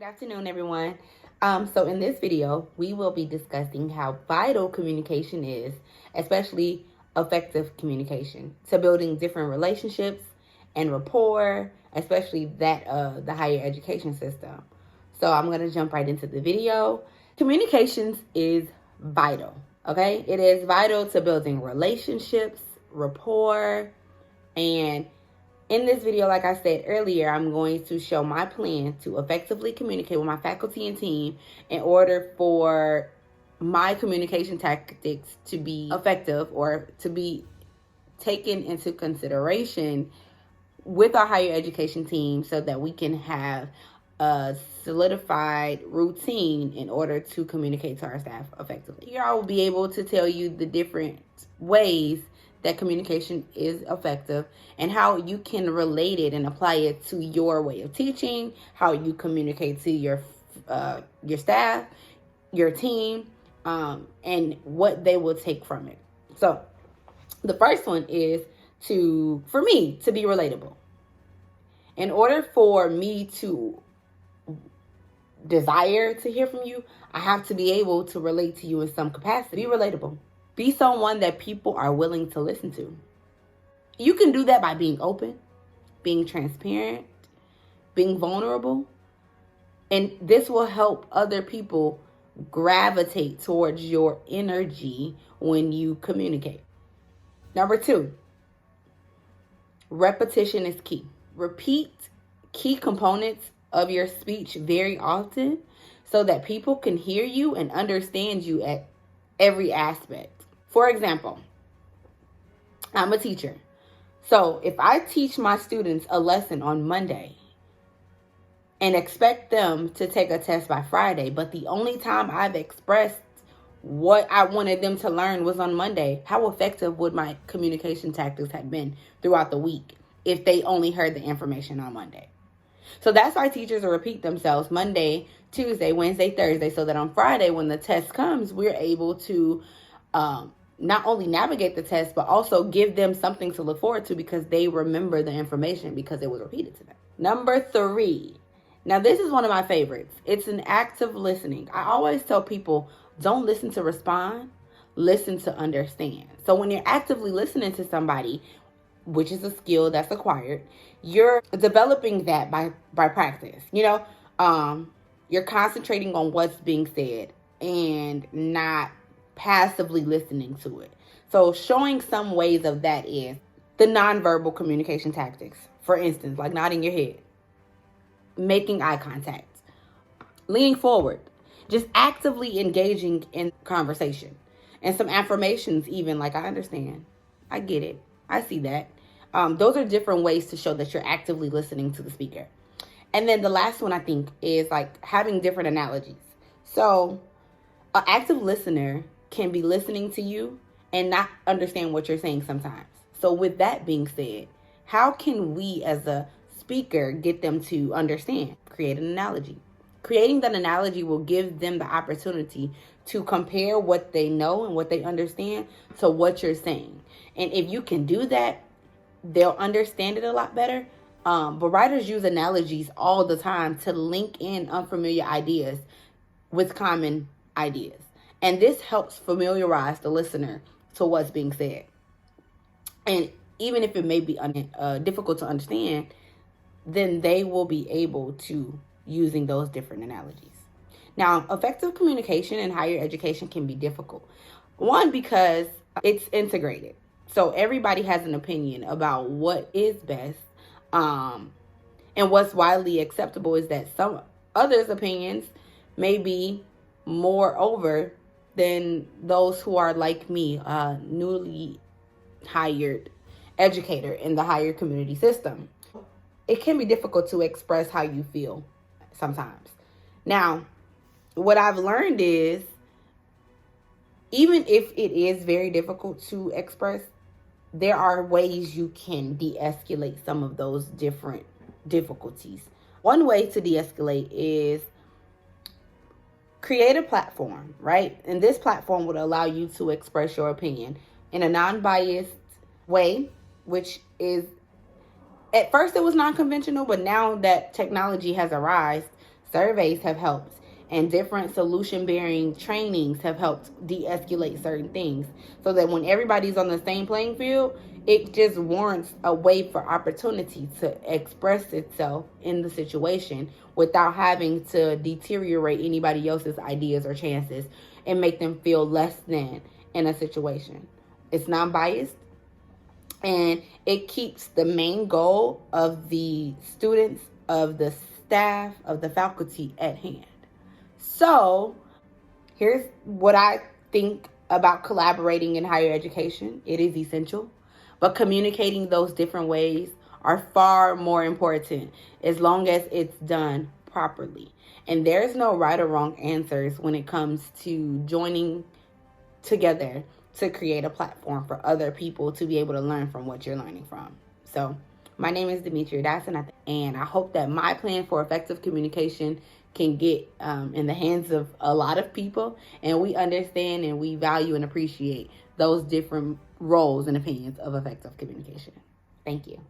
Good afternoon, everyone. So in this video, we will be discussing how vital communication is, especially effective communication, to building different relationships and rapport, especially that of the higher education system. So I'm going to jump right into the video. Communications is vital, okay? It is vital to building relationships, rapport, and in this video, like I said earlier, I'm going to show my plan to effectively communicate with my faculty and team in order for my communication tactics to be effective or to be taken into consideration with our higher education team so that we can have a solidified routine in order to communicate to our staff effectively. Here I will be able to tell you the different ways that communication is effective and how you can relate it and apply it to your way of teaching, how you communicate to your staff, your team, and what they will take from it. So the first one is for me to be relatable. In order for me to desire to hear from you, I have to be able to relate to you in some capacity. Be relatable. Be someone that people are willing to listen to. You can do that by being open, being transparent, being vulnerable. And this will help other people gravitate towards your energy when you communicate. Number 2, repetition is key. Repeat key components of your speech very often so that people can hear you and understand you at every aspect. For example, I'm a teacher. So if I teach my students a lesson on Monday and expect them to take a test by Friday, but the only time I've expressed what I wanted them to learn was on Monday, how effective would my communication tactics have been throughout the week if they only heard the information on Monday? So that's why teachers will repeat themselves Monday, Tuesday, Wednesday, Thursday, so that on Friday when the test comes, we're able to not only navigate the test, but also give them something to look forward to because they remember the information because it was repeated to them. Number 3. Now, this is one of my favorites. It's an active listening. I always tell people, don't listen to respond, listen to understand. So when you're actively listening to somebody, which is a skill that's acquired, you're developing that by practice. You're concentrating on what's being said and not passively listening to it. So showing some ways of that is the nonverbal communication tactics. For instance, like nodding your head, making eye contact, leaning forward, just actively engaging in conversation. And some affirmations even, like, I understand, I get it, I see that. Those are different ways to show that you're actively listening to the speaker. And then the last one, I think, is like having different analogies. So an active listener can be listening to you and not understand what you're saying sometimes. So with that being said, how can we as a speaker get them to understand? Create an analogy. Creating that analogy will give them the opportunity to compare what they know and what they understand to what you're saying. And if you can do that, they'll understand it a lot better. But writers use analogies all the time to link in unfamiliar ideas with common ideas. And this helps familiarize the listener to what's being said. And even if it may be difficult to understand, then they will be able to using those different analogies. Now, effective communication in higher education can be difficult. One, because it's integrated. So everybody has an opinion about what is best. And what's widely acceptable is that some others' opinions may be more over than those who are like me, newly hired educator in the higher community system. It can be difficult to express how you feel sometimes. Now, what I've learned is, even if it is very difficult to express, there are ways you can de-escalate some of those different difficulties. One way to de-escalate is create a platform, right? And this platform would allow you to express your opinion in a non-biased way, which is, at first it was non-conventional, but now that technology has arisen, Surveys have helped, and different solution-bearing trainings have helped de-escalate certain things, so that when everybody's on the same playing field, it just warrants a way for opportunity to express itself in the situation without having to deteriorate anybody else's ideas or chances and make them feel less than in a situation. It's non-biased, and it keeps the main goal of the students, of the staff, of the faculty at hand. So here's what I think about collaborating in higher education. It is essential, but communicating those different ways are far more important as long as it's done properly. And there's no right or wrong answers when it comes to joining together to create a platform for other people to be able to learn from what you're learning from. So my name is Demetria Dasson, and I hope that my plan for effective communication can get in the hands of a lot of people, and we understand and we value and appreciate those different roles and opinions of effective communication. Thank you.